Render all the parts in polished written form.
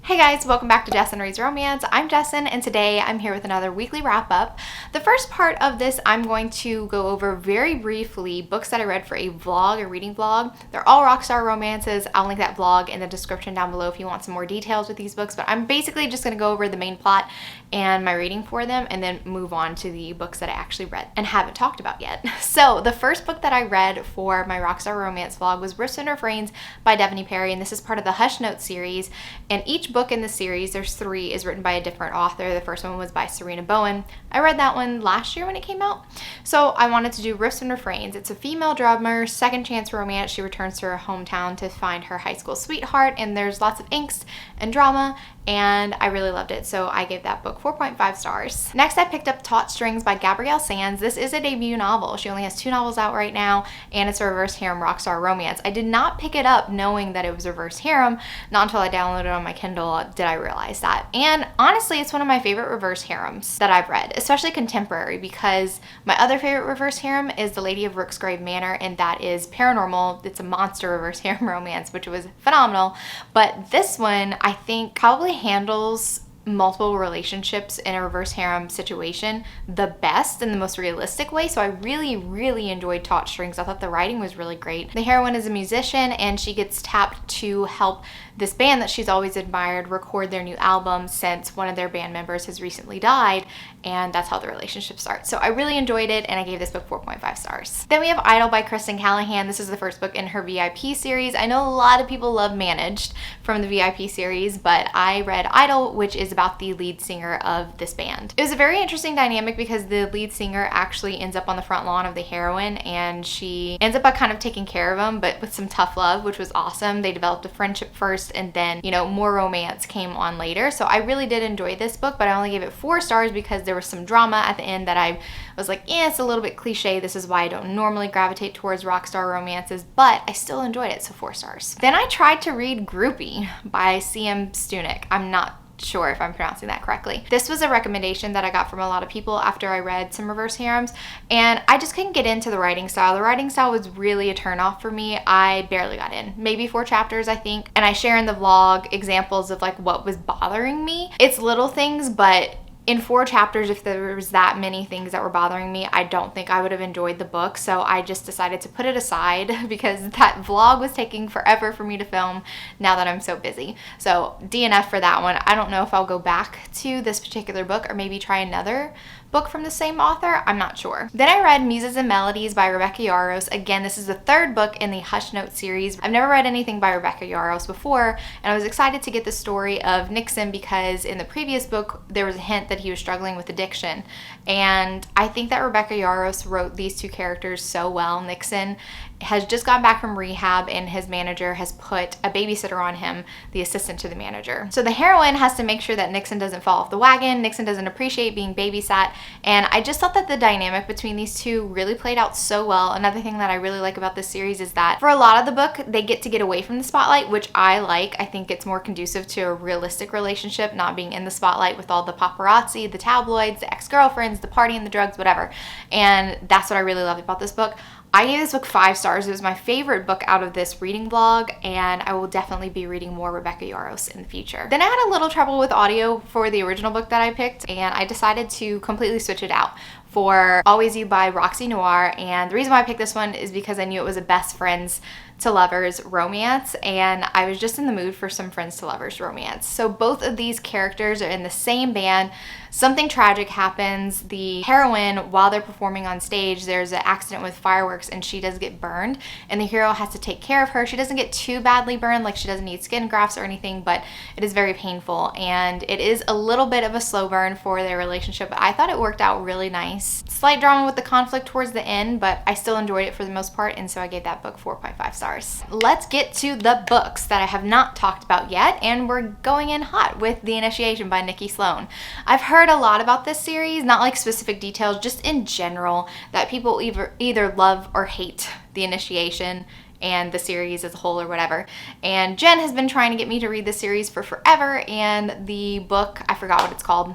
Hey guys, welcome back to Jessin Reads Romance. I'm Jessin and today I'm here with another weekly wrap up. The first part of this I'm going to go over very briefly books that I read for a vlog, a reading vlog. They're all Rockstar romances. I'll link that vlog in the description down below if you want some more details with these books, but I'm basically just going to go over the main plot and my reading for them and then move on to the books that I actually read and haven't talked about yet. So the first book that I read for my Rockstar romance vlog was Riffs and Refrains by Devoney Perry, and this is part of the Hush Notes series, and each book in the series, there's three, is written by a different author. The first one was by Serena Bowen. I read that one last year when it came out. So I wanted to do Riffs and Refrains. It's a female drummer, second chance romance. She returns to her hometown to find her high school sweetheart, and there's lots of angst and drama, and I really loved it. So I gave that book 4.5 stars. Next, I picked up Taut Strings by Gabrielle Sands. This is a debut novel. She only has 2 novels out right now, and it's a reverse harem Rockstar romance. I did not pick it up knowing that it was reverse harem. Not until I downloaded it on my Kindle did I realize that. And honestly, it's one of my favorite reverse harems that I've read, especially contemporary, because my other favorite reverse harem is The Lady of Rooksgrave Manor, and that is paranormal. It's a monster reverse harem romance, which was phenomenal. But this one, I think, probably handles multiple relationships in a reverse harem situation the best and the most realistic way. So I really enjoyed Taut Strings. I thought the writing was really great. The heroine is a musician and she gets tapped to help this band that she's always admired record their new album since one of their band members has recently died, and that's how the relationship starts. So I really enjoyed it and I gave this book 4.5 stars. Then we have Idol by Kristen Callahan. This is the first book in her VIP series. I know a lot of people love Managed from the VIP series, but I read Idol, which is about the lead singer of this band. It was a very interesting dynamic because the lead singer actually ends up on the front lawn of the heroine, and she ends up by kind of taking care of him, but with some tough love, which was awesome. They developed a friendship first, and then, you know, more romance came on later. So I really did enjoy this book, but I only gave it 4 stars because there was some drama at the end that I was like, it's a little bit cliche. This is why I don't normally gravitate towards Rockstar romances, but I still enjoyed it, so 4 stars. Then I tried to read Groupie by C.M. Stunek. I'm not sure if I'm pronouncing that correctly. This was a recommendation that I got from a lot of people after I read some reverse harems, and I just couldn't get into the writing style. The writing style was really a turnoff for me. I barely got in. Maybe 4 chapters, I think. And I share in the vlog examples of like what was bothering me. It's little things, but in 4 chapters, if there was that many things that were bothering me, I don't think I would have enjoyed the book. So I just decided to put it aside because that vlog was taking forever for me to film now that I'm so busy. So DNF for that one. I don't know if I'll go back to this particular book or maybe try another book from the same author. I'm not sure. Then I read Muses and Melodies by Rebecca Yarros. Again, this is the 3rd book in the Hush Notes series. I've never read anything by Rebecca Yarros before, and I was excited to get the story of Nixon because in the previous book there was a hint that he was struggling with addiction, and I think that Rebecca Yarros wrote these 2 characters so well. Nixon has just gotten back from rehab and his manager has put a babysitter on him, the assistant to the manager. So the heroine has to make sure that Nixon doesn't fall off the wagon. Nixon doesn't appreciate being babysat, and I just thought that the dynamic between these 2 really played out so well. Another thing that I really like about this series is that for a lot of the book, they get away from the spotlight, which I like. I think it's more conducive to a realistic relationship, not being in the spotlight with all the paparazzi, the tabloids, the ex-girlfriends, the party and the drugs, whatever. And that's what I really loved about this book. I gave this book 5 stars. It was my favorite book out of this reading vlog, and I will definitely be reading more Rebecca Yarros in the future. Then I had a little trouble with audio for the original book that I picked, and I decided to completely switch it out for Always You by Roxy Noir. And the reason why I picked this one is because I knew it was a best friends to lovers romance, and I was just in the mood for some friends to lovers romance. So both of these characters are in the same band. Something tragic happens. The heroine, while they're performing on stage, there's an accident with fireworks and she does get burned, and the hero has to take care of her. She doesn't get too badly burned, like she doesn't need skin grafts or anything, but it is very painful, and it is a little bit of a slow burn for their relationship, but I thought it worked out really nice. Slight drama with the conflict towards the end, but I still enjoyed it for the most part, and so I gave that book 4.5 stars. Let's get to the books that I have not talked about yet, and we're going in hot with The Initiation by Nikki Sloan. I've heard a lot about this series, not like specific details, just in general, that people either love or hate The Initiation and the series as a whole or whatever. And Jen has been trying to get me to read this series for forever, and the book, I forgot what it's called,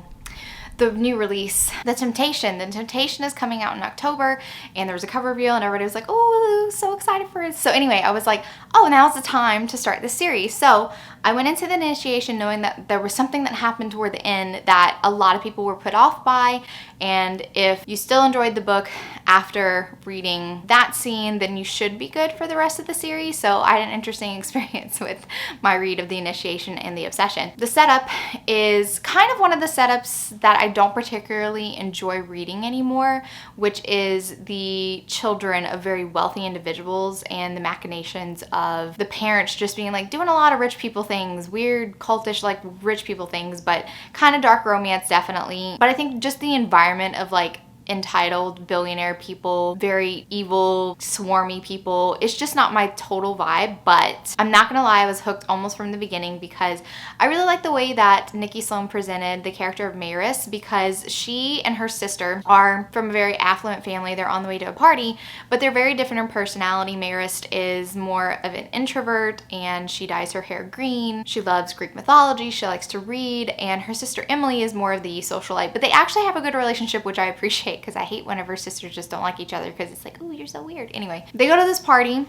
the new release, The Temptation. The Temptation is coming out in October, and there was a cover reveal and everybody was like, oh, so excited for it. So anyway, I was like, oh, now's the time to start this series. So I went into the initiation knowing that there was something that happened toward the end that a lot of people were put off by, and if you still enjoyed the book after reading that scene, then you should be good for the rest of the series. So I had an interesting experience with my read of the initiation and the obsession. The setup is kind of one of the setups that I don't particularly enjoy reading anymore, which is the children of very wealthy individuals and the machinations of the parents just being like doing a lot of rich people things, weird cultish like rich people things, but kind of dark romance definitely. But I think just the environment of like entitled billionaire people, very evil, swarmy people. It's just not my total vibe, but I'm not gonna lie, I was hooked almost from the beginning because I really like the way that Nikki Sloan presented the character of Maris, because she and her sister are from a very affluent family. They're on the way to a party, but they're very different in personality. Maris is more of an introvert and she dyes her hair green. She loves Greek mythology. She likes to read, and her sister Emily is more of the socialite, but they actually have a good relationship, which I appreciate, because I hate whenever sisters just don't like each other because it's like, ooh, you're so weird. Anyway, they go to this party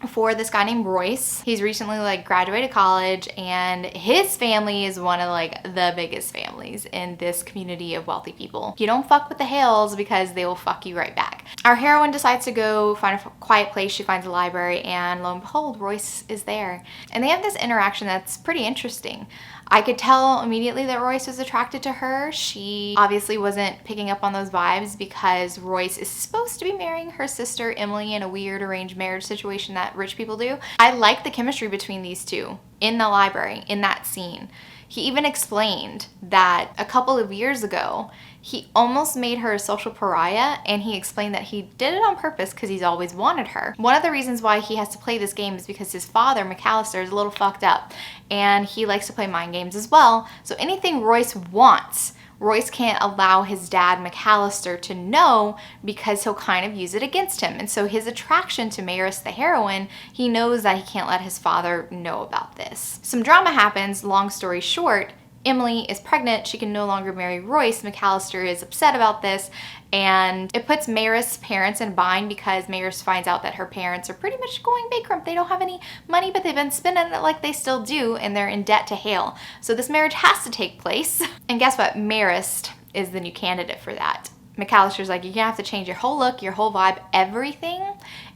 for this guy named Royce. He's recently like graduated college, and his family is one of like the biggest families in this community of wealthy people. You don't fuck with the Hales because they will fuck you right back. Our heroine decides to go find a quiet place. She finds a library, and lo and behold, Royce is there. And they have this interaction that's pretty interesting. I could tell immediately that Royce was attracted to her. She obviously wasn't picking up on those vibes because Royce is supposed to be marrying her sister Emily in a weird arranged marriage situation that rich people do. I like the chemistry between these two in the library, in that scene. He even explained that a couple of years ago, he almost made her a social pariah, and he explained that he did it on purpose because he's always wanted her. One of the reasons why he has to play this game is because his father, McAllister, is a little fucked up, and he likes to play mind games as well. So anything Royce wants, Royce can't allow his dad, McAllister, to know because he'll kind of use it against him. And so his attraction to Maris, the heroine, he knows that he can't let his father know about this. Some drama happens. Long story short, Emily is pregnant. She can no longer marry Royce. McAllister is upset about this, and it puts Maris' parents in a bind because Maris finds out that her parents are pretty much going bankrupt. They don't have any money, but they've been spending it like they still do, and they're in debt to Hale. So this marriage has to take place. And guess what? Maris is the new candidate for that. McAllister's like, you're gonna have to change your whole look, your whole vibe, everything.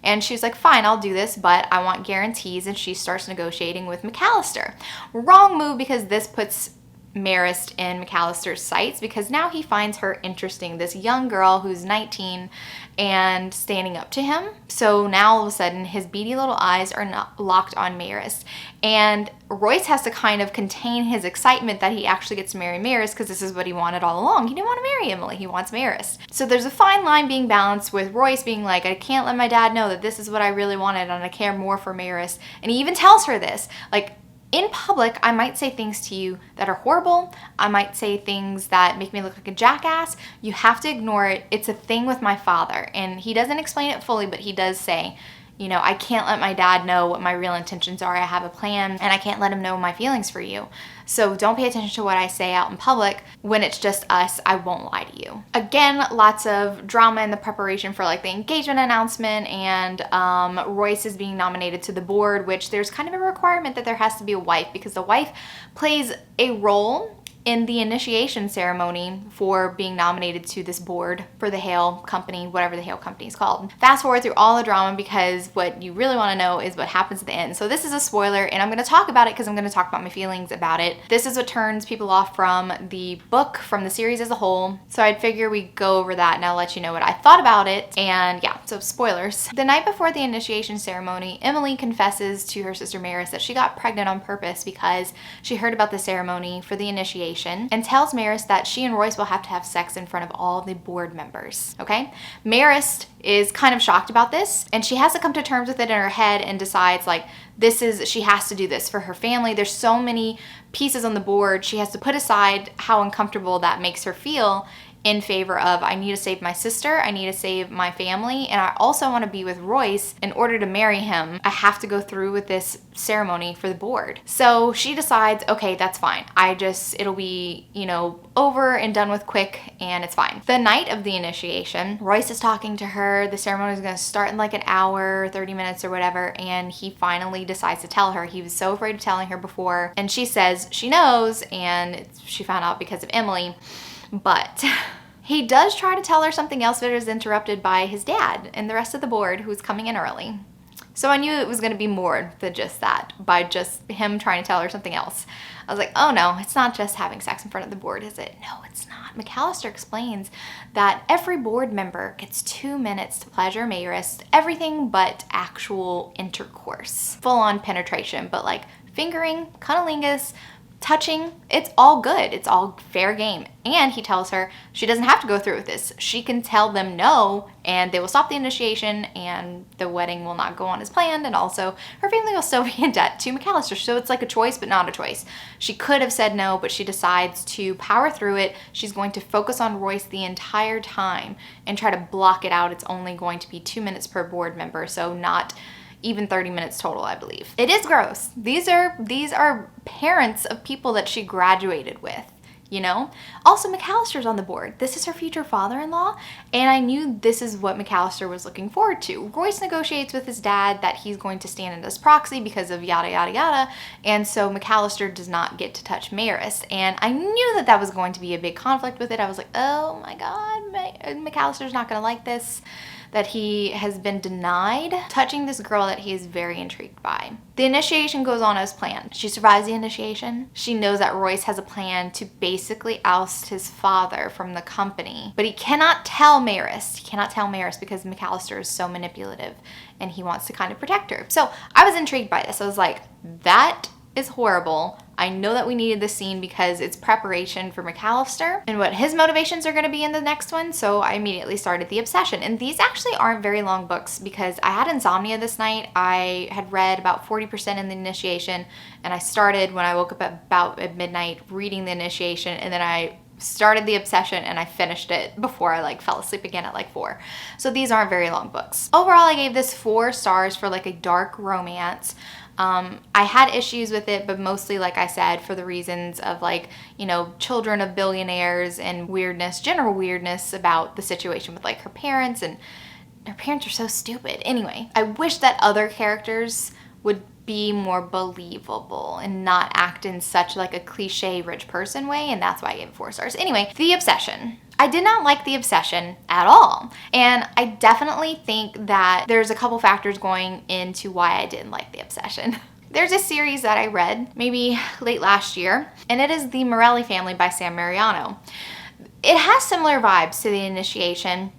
And she's like, fine, I'll do this, but I want guarantees. And she starts negotiating with McAllister. Wrong move, because this puts Maris in McAllister's sights, because now he finds her interesting, this young girl who's 19 and standing up to him. So now all of a sudden his beady little eyes are not locked on Maris, and Royce has to kind of contain his excitement that he actually gets to marry Maris, because this is what he wanted all along. He didn't want to marry Emily, he wants Maris. So there's a fine line being balanced with Royce being like, I can't let my dad know that this is what I really wanted and I care more for Maris. And he even tells her this, like, in public, I might say things to you that are horrible. I might say things that make me look like a jackass. You have to ignore it. It's a thing with my father. And he doesn't explain it fully, but he does say, you know, I can't let my dad know what my real intentions are. I have a plan, and I can't let him know my feelings for you. So don't pay attention to what I say out in public. When it's just us, I won't lie to you. Again, lots of drama in the preparation for like the engagement announcement, and Royce is being nominated to the board, which there's kind of a requirement that there has to be a wife, because the wife plays a role in the initiation ceremony for being nominated to this board for the Hale Company, whatever the Hale Company is called. Fast forward through all the drama, because what you really want to know is what happens at the end. So this is a spoiler, and I'm going to talk about it because I'm going to talk about my feelings about it. This is what turns people off from the book, from the series as a whole. So I'd figure we'd go over that, and I'll let you know what I thought about it. And yeah, so spoilers. The night before the initiation ceremony, Emily confesses to her sister Maris that she got pregnant on purpose because she heard about the ceremony for the initiation, and tells Maris that she and Royce will have to have sex in front of all the board members, okay? Maris is kind of shocked about this, and she has to come to terms with it in her head and decides like, she has to do this for her family. There's so many pieces on the board. She has to put aside how uncomfortable that makes her feel in favor of, I need to save my sister, I need to save my family, and I also want to be with Royce. In order to marry him, I have to go through with this ceremony for the board. So she decides, okay, that's fine. It'll be, over and done with quick, and it's fine. The night of the initiation, Royce is talking to her. The ceremony is going to start in like an hour, 30 minutes or whatever, and he finally decides to tell her. He was so afraid of telling her before, and she says she knows, and she found out because of Emily. But he does try to tell her something else, but is interrupted by his dad and the rest of the board, who's coming in early. So I knew it was going to be more than just that, by just him trying to tell her something else. I was like, oh no, it's not just having sex in front of the board, is it? No, it's not. McAllister explains that every board member gets 2 minutes to pleasure Mayrist, everything but actual intercourse. Full-on penetration, but like fingering, cunnilingus, touching, it's all good. It's all fair game. And he tells her she doesn't have to go through with this. She can tell them no, and they will stop the initiation, and the wedding will not go on as planned, and also her family will still be in debt to McAllister. So it's like a choice, but not a choice. She could have said no, but she decides to power through it. She's going to focus on Royce the entire time and try to block it out. It's only going to be 2 minutes per board member, so not even 30 minutes total, I believe. It is gross. These are parents of people that she graduated with, Also, McAllister's on the board. This is her future father-in-law, and I knew this is what McAllister was looking forward to. Royce negotiates with his dad that he's going to stand in as proxy because of yada, yada, yada, and so McAllister does not get to touch Mayrist, and I knew that was going to be a big conflict with it. I was like, oh my God, McAllister's not gonna like this, that he has been denied touching this girl that he is very intrigued by. The initiation goes on as planned. She survives the initiation. She knows that Royce has a plan to basically oust his father from the company, but he cannot tell Mayrist. He cannot tell Mayrist because McAllister is so manipulative and he wants to kind of protect her. So I was intrigued by this. I was like, that is horrible. I know that we needed this scene because it's preparation for McAllister and what his motivations are going to be in the next one. So I immediately started The Obsession. And these actually aren't very long books because I had insomnia this night. I had read about 40% in the initiation, and I started when I woke up at midnight reading the initiation, and then I started The Obsession and I finished it before I fell asleep again at 4. So these aren't very long books. Overall, I gave this 4 stars for a dark romance. I had issues with it, but mostly, like I said, for the reasons of children of billionaires and weirdness, general weirdness about the situation with her parents, and her parents are so stupid. Anyway, I wish that other characters would be more believable and not act in such a cliche rich person way, and that's why I gave it 4 stars. Anyway, The Obsession. I did not like The Obsession at all, and I definitely think that there's a couple factors going into why I didn't like The Obsession. There's a series that I read maybe late last year, and it is The Morelli Family by Sam Mariano. It has similar vibes to The Initiation,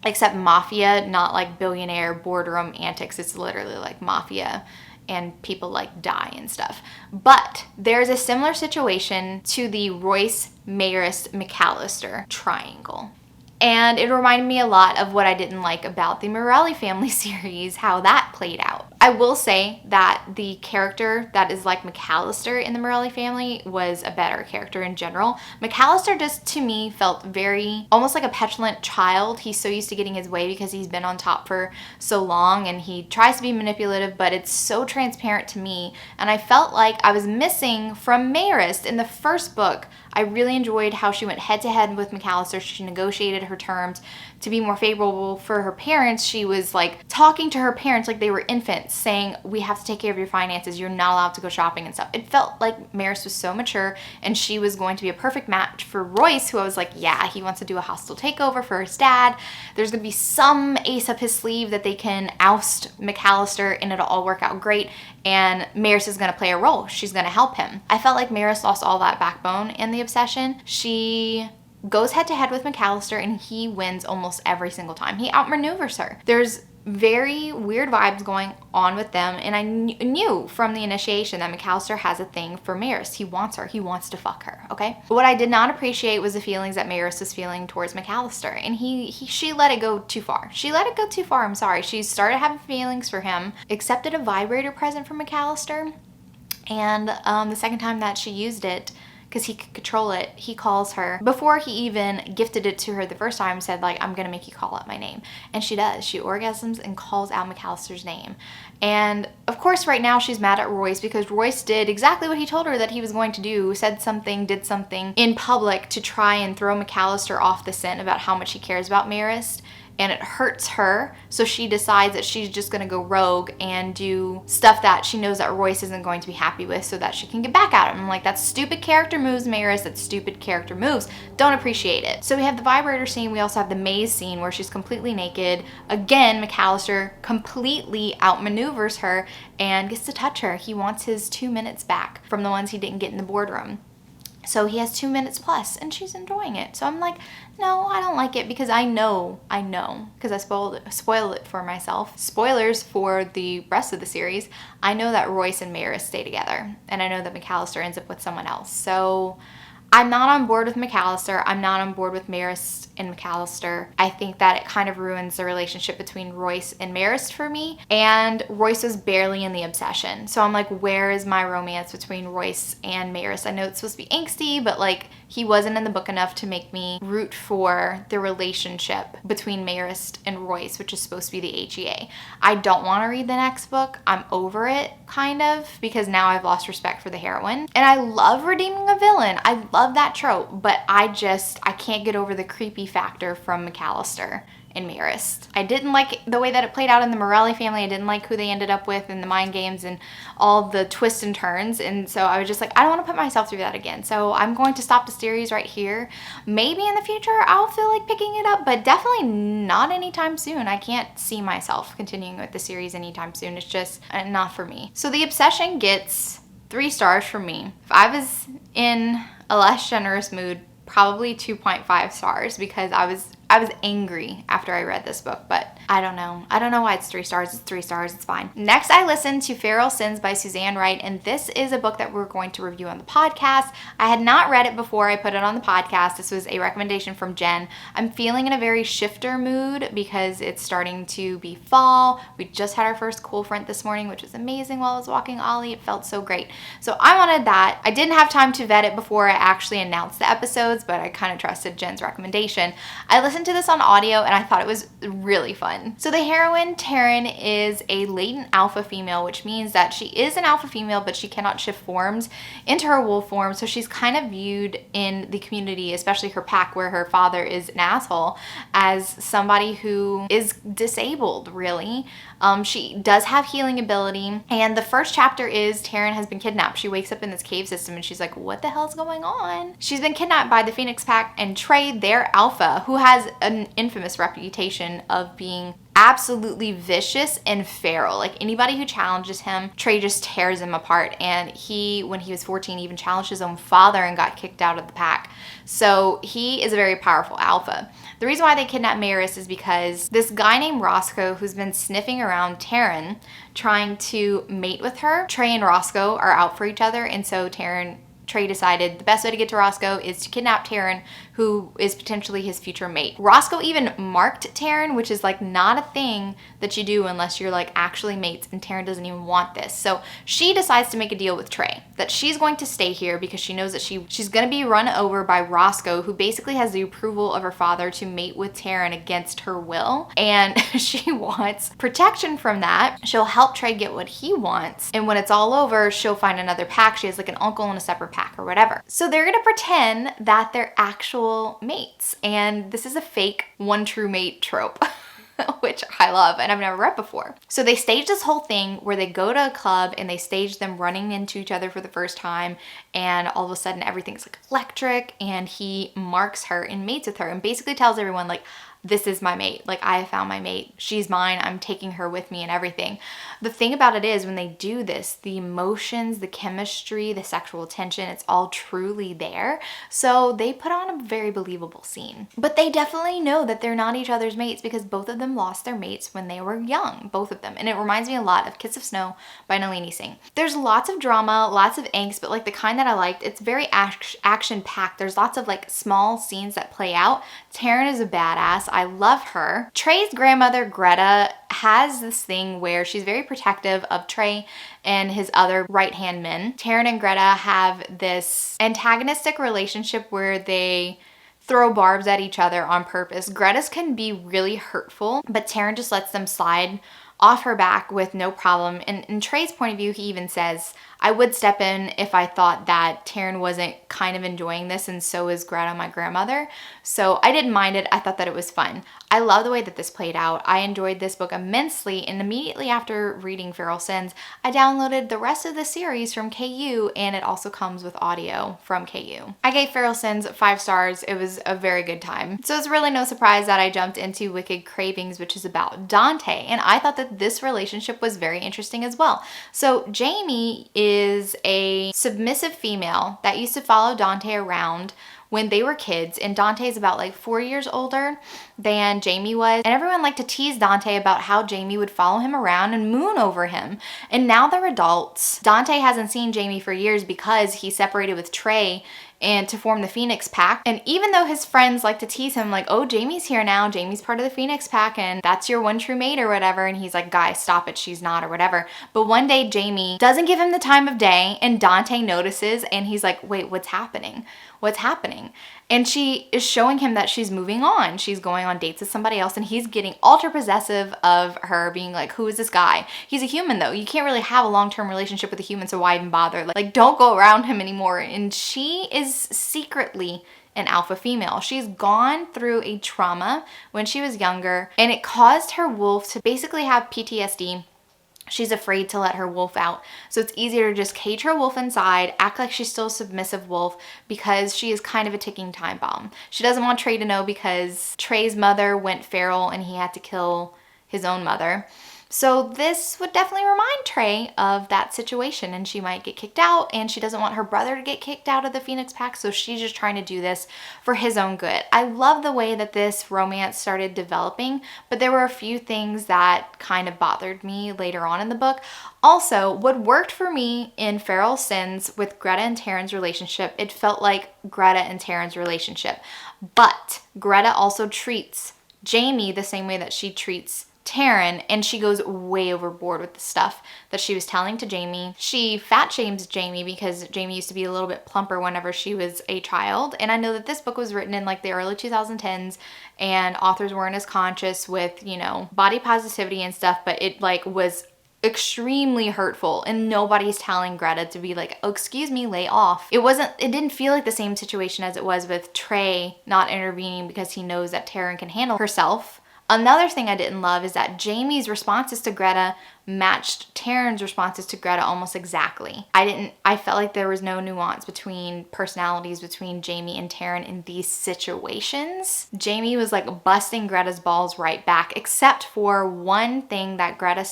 except mafia, not billionaire boardroom antics. It's literally mafia, and people die and stuff. But there's a similar situation to the Royce, Mayrist, McAllister triangle. And it reminded me a lot of what I didn't like about the Morelli Family series, how that played out. I will say that the character that is like McAllister in the Morelli Family was a better character in general. McAllister just, to me, felt very, almost like a petulant child. He's so used to getting his way because he's been on top for so long, and he tries to be manipulative, but it's so transparent to me. And I felt like I was missing from Mayrist in the first book. I really enjoyed how she went head to head with McAllister. She negotiated her terms to be more favorable for her parents. She was talking to her parents like they were infants, saying, we have to take care of your finances. You're not allowed to go shopping and stuff. It felt like Mayrist was so mature, and she was going to be a perfect match for Royce, who I was like, yeah, he wants to do a hostile takeover for his dad. There's going to be some ace up his sleeve that they can oust McAllister and it'll all work out great. And Mayrist is going to play a role. She's going to help him. I felt like Mayrist lost all that backbone in The Obsession. She goes head to head with McAllister, and he wins almost every single time. He outmaneuvers her. There's very weird vibes going on with them, and I knew from the initiation that McAllister has a thing for Mayrist. He wants her. He wants to fuck her, okay? But what I did not appreciate was the feelings that Mayrist was feeling towards McAllister, and she let it go too far. She let it go too far, I'm sorry. She started having feelings for him, accepted a vibrator present from McAllister, and the second time that she used it, because he could control it, he calls her. Before he even gifted it to her the first time, said like, I'm gonna make you call out my name. And she does. She orgasms and calls out McAllister's name. And of course right now she's mad at Royce because Royce did exactly what he told her that he was going to do, said something, did something in public to try and throw McAllister off the scent about how much he cares about Marist. And it hurts her, so she decides that she's just gonna go rogue and do stuff that she knows that Royce isn't going to be happy with so that she can get back at him. I'm like, that's stupid character moves, Marist, that's stupid character moves. Don't appreciate it. So we have the vibrator scene, we also have the maze scene where she's completely naked. Again, McAllister completely outmaneuvers her and gets to touch her. He wants his 2 minutes back from the ones he didn't get in the boardroom. So he has 2 minutes plus and she's enjoying it. So I'm like, no, I don't like it because I know, because I spoiled it for myself. Spoilers for the rest of the series. I know that Royce and Marist stay together and I know that McAllister ends up with someone else. So I'm not on board with McAllister. I'm not on board with Marist and McAllister. I think that it kind of ruins the relationship between Royce and Marist for me. And Royce is barely in the obsession. So I'm like, where is my romance between Royce and Marist? I know it's supposed to be angsty, but like he wasn't in the book enough to make me root for the relationship between Marist and Royce, which is supposed to be the HEA. I don't want to read the next book. I'm over it, kind of, because now I've lost respect for the heroine. And I love redeeming a villain. I love that trope, but I can't get over the creepy factor from McAllister and Marist. I didn't like the way that it played out in the Morelli family. I didn't like who they ended up with in the mind games and all the twists and turns. And so I was just like, I don't want to put myself through that again. So I'm going to stop the series right here. Maybe in the future I'll feel like picking it up, but definitely not anytime soon. I can't see myself continuing with the series anytime soon. It's just not for me. So The Obsession gets 3 stars from me. If I was in a less generous mood, probably 2.5 stars because I was angry after I read this book, but I don't know. I don't know why it's 3 stars. It's 3 stars. It's fine. Next, I listened to Feral Sins by Suzanne Wright, and this is a book that we're going to review on the podcast. I had not read it before I put it on the podcast. This was a recommendation from Jen. I'm feeling in a very shifter mood because it's starting to be fall. We just had our first cool front this morning, which was amazing while I was walking Ollie. It felt so great. So I wanted that. I didn't have time to vet it before I actually announced the episodes, but I kind of trusted Jen's recommendation. I listened to this on audio and I thought it was really fun. So the heroine, Taryn, is a latent alpha female, which means that she is an alpha female, but she cannot shift forms into her wolf form. So she's kind of viewed in the community, especially her pack where her father is an asshole, as somebody who is disabled, really. She does have healing ability. And the first chapter is Taryn has been kidnapped. She wakes up in this cave system and she's like, what the hell's going on? She's been kidnapped by the Phoenix Pack and Trey, their alpha, who has an infamous reputation of being absolutely vicious and feral. Like anybody who challenges him, Trey just tears him apart. And he, when he was 14, even challenged his own father and got kicked out of the pack. So he is a very powerful alpha. The reason why they kidnapped Marist is because this guy named Roscoe, who's been sniffing around Taryn, trying to mate with her. Trey and Roscoe are out for each other, and so Trey decided the best way to get to Roscoe is to kidnap Taryn, who is potentially his future mate. Roscoe even marked Taryn, which is like not a thing that you do unless you're like actually mates, and Taryn doesn't even want this. So she decides to make a deal with Trey that she's going to stay here because she knows that she's going to be run over by Roscoe, who basically has the approval of her father to mate with Taryn against her will, and she wants protection from that. She'll help Trey get what he wants, and when it's all over, she'll find another pack. She has like an uncle in a separate pack or whatever. So they're going to pretend that they're actual mates, and this is a fake one true mate trope. Which I love and I've never read before. So they stage this whole thing where they go to a club and they stage them running into each other for the first time, and all of a sudden everything's like electric, and he marks her and mates with her and basically tells everyone like, this is my mate. Like, I have found my mate. She's mine. I'm taking her with me and everything. The thing about it is when they do this, the emotions, the chemistry, the sexual tension, it's all truly there. So they put on a very believable scene. But they definitely know that they're not each other's mates because both of them lost their mates when they were young, both of them. And it reminds me a lot of Kiss of Snow by Nalini Singh. There's lots of drama, lots of angst, but like the kind that I liked, it's very action-packed. There's lots of like small scenes that play out. Taryn is a badass. I love her. Trey's grandmother, Greta, has this thing where she's very protective of Trey and his other right-hand men. Taryn and Greta have this antagonistic relationship where they throw barbs at each other on purpose. Greta's can be really hurtful, but Taryn just lets them slide off her back with no problem. And in Trey's point of view, he even says, I would step in if I thought that Taryn wasn't kind of enjoying this, and so is Greta, my grandmother. So I didn't mind it. I thought that it was fun. I love the way that this played out. I enjoyed this book immensely, and immediately after reading Feral Sins, I downloaded the rest of the series from KU, and it also comes with audio from KU. I gave Feral Sins 5 stars. It was a very good time. So it's really no surprise that I jumped into Wicked Cravings, which is about Dante, and I thought that this relationship was very interesting as well. So Jamie is a submissive female that used to follow Dante around when they were kids, and Dante's about like 4 years older than Jamie was. And everyone liked to tease Dante about how Jamie would follow him around and moon over him. And now they're adults. Dante hasn't seen Jamie for years because he separated with Trey and to form the Phoenix Pack. And even though his friends like to tease him like, oh, Jamie's here now, Jamie's part of the Phoenix Pack and that's your one true mate or whatever, and he's like, guys, stop it, she's not, or whatever. But one day Jamie doesn't give him the time of day, and Dante notices, and he's like, wait, what's happening? What's happening? And she is showing him that she's moving on. She's going on dates with somebody else, and he's getting ultra possessive of her, being like, who is this guy? He's a human though. You can't really have a long-term relationship with a human, so why even bother? Like don't go around him anymore. And she is secretly an alpha female. She's gone through a trauma when she was younger, and it caused her wolf to basically have PTSD. She's afraid to let her wolf out. So it's easier to just cage her wolf inside, act like she's still a submissive wolf, because she is kind of a ticking time bomb. She doesn't want Trey to know because Trey's mother went feral and he had to kill his own mother. So this would definitely remind Trey of that situation, and she might get kicked out, and she doesn't want her brother to get kicked out of the Phoenix Pack, so she's just trying to do this for his own good. I love the way that this romance started developing, but there were a few things that kind of bothered me later on in the book. Also, what worked for me in Feral Sins with Greta and Taryn's relationship, it felt like Greta and Taryn's relationship, but Greta also treats Jamie the same way that she treats Taryn, and she goes way overboard with the stuff that she was telling to Jamie. She fat shames Jamie because Jamie used to be a little bit plumper whenever she was a child. And I know that this book was written in like the early 2010s, and authors weren't as conscious with, you know, body positivity and stuff, but it like was extremely hurtful, and nobody's telling Greta to be like, oh, excuse me, lay off. It didn't feel like the same situation as it was with Trey not intervening because he knows that Taryn can handle herself. Another thing I didn't love is that Jamie's responses to Greta matched Taryn's responses to Greta almost exactly. I felt like there was no nuance between personalities between Jamie and Taryn in these situations. Jamie was like busting Greta's balls right back, except for one thing that Greta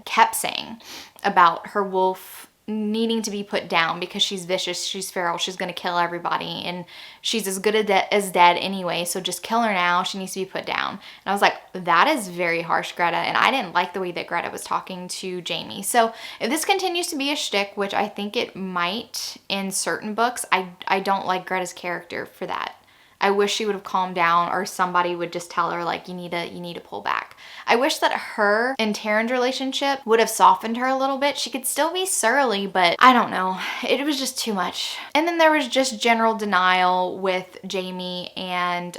kept saying about her wolf needing to be put down because she's vicious, she's feral, she's gonna kill everybody, and she's as good as dead anyway, so just kill her now, she needs to be put down. And I was like, that is very harsh, Greta, and I didn't like the way that Greta was talking to Jamie. So if this continues to be a shtick, which I think it might in certain books, I don't like Greta's character for that. I wish she would have calmed down, or somebody would just tell her like, you need to pull back. I wish that her and Taryn's relationship would have softened her a little bit. She could still be surly, but I don't know. It was just too much. And then there was just general denial with Jamie and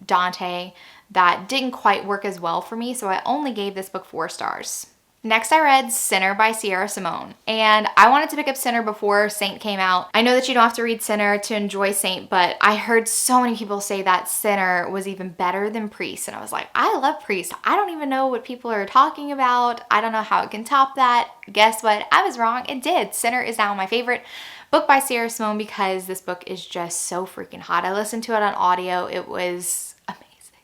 Dante that didn't quite work as well for me, so I only gave this book 4 stars. Next, I read Sinner by Sierra Simone, and I wanted to pick up Sinner before Saint came out. I know that you don't have to read Sinner to enjoy Saint, but I heard so many people say that Sinner was even better than Priest, and I was like, I love Priest. I don't even know what people are talking about. I don't know how it can top that. Guess what? I was wrong. It did. Sinner is now my favorite book by Sierra Simone because this book is just so freaking hot. I listened to it on audio. It was amazing.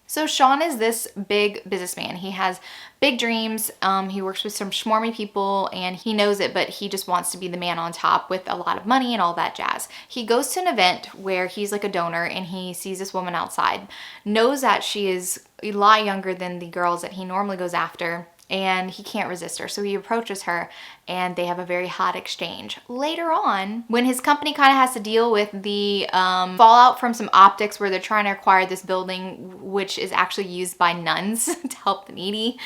So Sean is this big businessman. He has big dreams. He works with some schmarmy people and he knows it, but he just wants to be the man on top with a lot of money and all that jazz. He goes to an event where he's like a donor and he sees this woman outside, knows that she is a lot younger than the girls that he normally goes after. and he can't resist her. So he approaches her and they have a very hot exchange. Later on, when his company kind of has to deal with the fallout from some optics where they're trying to acquire this building, which is actually used by nuns to help the needy,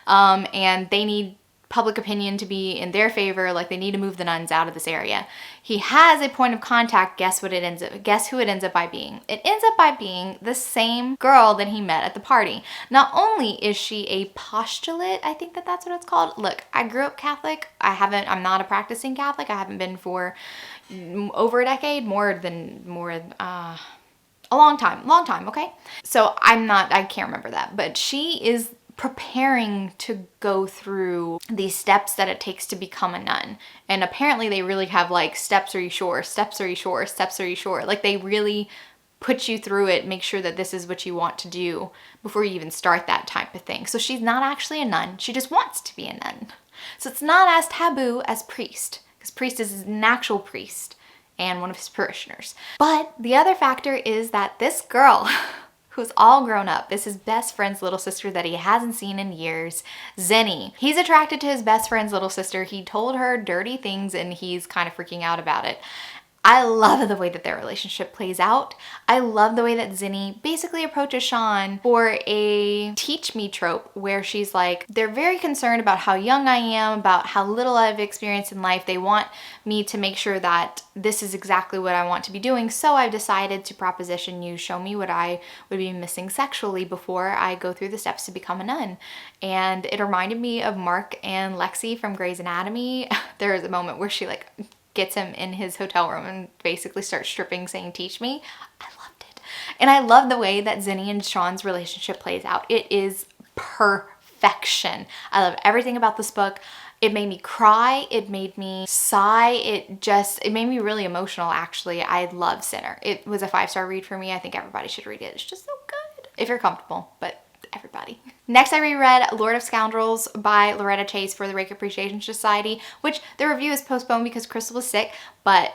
and they need public opinion to be in their favor, like they need to move the nuns out of this area. He has a point of contact. Guess who it ends up by being? It ends up by being the same girl that he met at the party. Not only is she a postulate, I think that's what it's called. Look, I grew up Catholic. I'm not a practicing Catholic. I haven't been for over a decade, a long time, okay? So I can't remember that, but she is preparing to go through these steps that it takes to become a nun. And apparently they really have like, steps are you sure? Steps are you sure? Steps are you sure? Like they really put you through it, make sure that this is what you want to do before you even start that type of thing. So she's not actually a nun. She just wants to be a nun. So it's not as taboo as priest, because priest is an actual priest and one of his parishioners. But the other factor is that this girl who's all grown up, is his best friend's little sister that he hasn't seen in years, Zenny. He's attracted to his best friend's little sister. He told her dirty things and he's kind of freaking out about it. I love the way that their relationship plays out. I love the way that Zinni basically approaches Sean for a teach me trope where she's like, they're very concerned about how young I am, about how little I've experienced in life. They want me to make sure that this is exactly what I want to be doing. So I've decided to proposition you, show me what I would be missing sexually before I go through the steps to become a nun. And it reminded me of Mark and Lexi from Grey's Anatomy. There is a moment where she like gets him in his hotel room and basically starts stripping, saying, teach me. I loved it. And I love the way that Zinni and Sean's relationship plays out. It is perfection. I love everything about this book. It made me cry. It made me sigh. It made me really emotional, actually. I love Sinner. It was a 5-star read for me. I think everybody should read it. It's just so good. If you're comfortable, but everybody. Next, I reread Lord of Scoundrels by Loretta Chase for the Rake Appreciation Society, which the review is postponed because Crystal was sick, but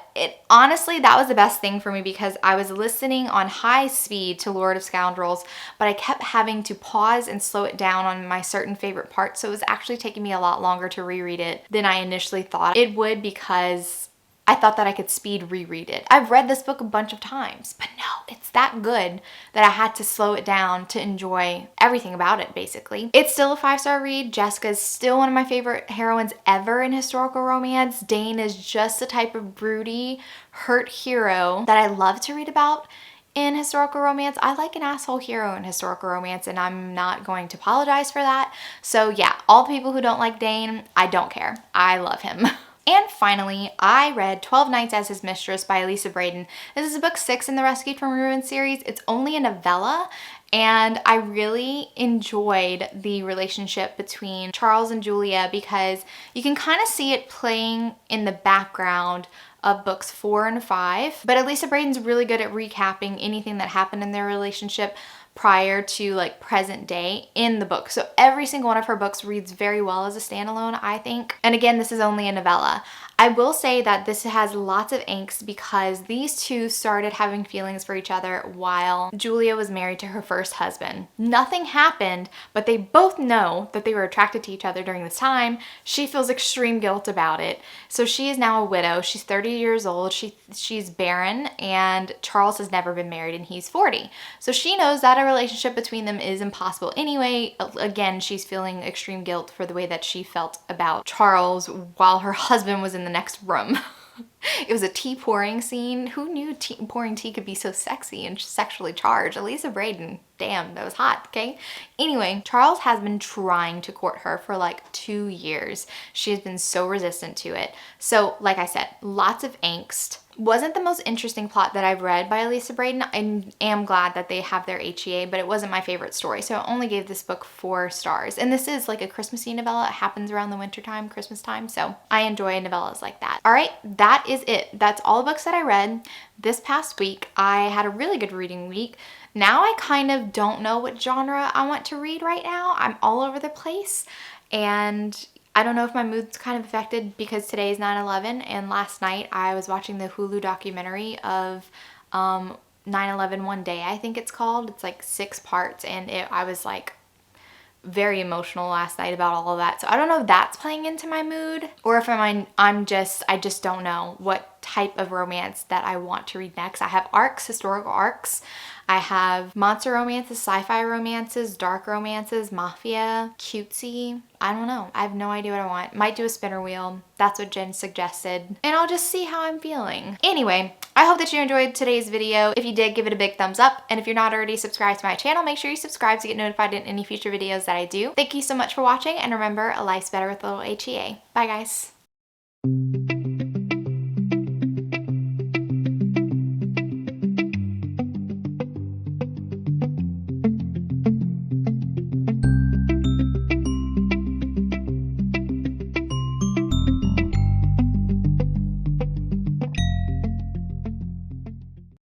honestly, that was the best thing for me because I was listening on high speed to Lord of Scoundrels, but I kept having to pause and slow it down on my certain favorite parts, so it was actually taking me a lot longer to reread it than I initially thought it would because I thought that I could speed reread it. I've read this book a bunch of times, but no, it's that good that I had to slow it down to enjoy everything about it, basically. It's still a 5-star read. Jessica is still one of my favorite heroines ever in historical romance. Dane is just the type of broody, hurt hero that I love to read about in historical romance. I like an asshole hero in historical romance, and I'm not going to apologize for that. So yeah, all the people who don't like Dane, I don't care. I love him. And finally, I read 12 Nights as His Mistress by Elisa Braden. This is book 6 in the Rescued from Ruin series. It's only a novella, and I really enjoyed the relationship between Charles and Julia because you can kind of see it playing in the background of books 4 and 5. But Elisa Braden's really good at recapping anything that happened in their relationship prior to like present day in the book. So every single one of her books reads very well as a standalone, I think. And again, this is only a novella. I will say that this has lots of angst because these two started having feelings for each other while Julia was married to her first husband. Nothing happened, but they both know that they were attracted to each other during this time. She feels extreme guilt about it. So she is now a widow. She's 30 years old. She's barren, and Charles has never been married and he's 40. So she knows that a relationship between them is impossible anyway. Again, she's feeling extreme guilt for the way that she felt about Charles while her husband was in the next room. It was a tea pouring scene. Who knew pouring tea could be so sexy and sexually charged? Elisa Braden, damn, that was hot, okay? Anyway, Charles has been trying to court her for like 2 years. She has been so resistant to it. So, like I said, lots of angst. Wasn't the most interesting plot that I've read by Elisa Braden. I am glad that they have their HEA, but it wasn't my favorite story. So I only gave this book 4 stars. And this is like a Christmassy novella. It happens around the winter time, Christmas time. So I enjoy novellas like that. All right, that is it. That's all the books that I read this past week. I had a really good reading week. Now I kind of don't know what genre I want to read right now. I'm all over the place. And I don't know if my mood's kind of affected because today is 9/11, and last night I was watching the Hulu documentary of 9/11 One Day, I think it's called. It's like 6 parts, and I was like very emotional last night about all of that. So I don't know if that's playing into my mood or if I just don't know what type of romance that I want to read next. I have arcs, historical arcs. I have monster romances, sci-fi romances, dark romances, mafia, cutesy. I don't know. I have no idea what I want. Might do a spinner wheel. That's what Jen suggested. And I'll just see how I'm feeling. Anyway, I hope that you enjoyed today's video. If you did, give it a big thumbs up. And if you're not already subscribed to my channel, make sure you subscribe to get notified in any future videos that I do. Thank you so much for watching. And remember, life's better with a little HEA. Bye, guys.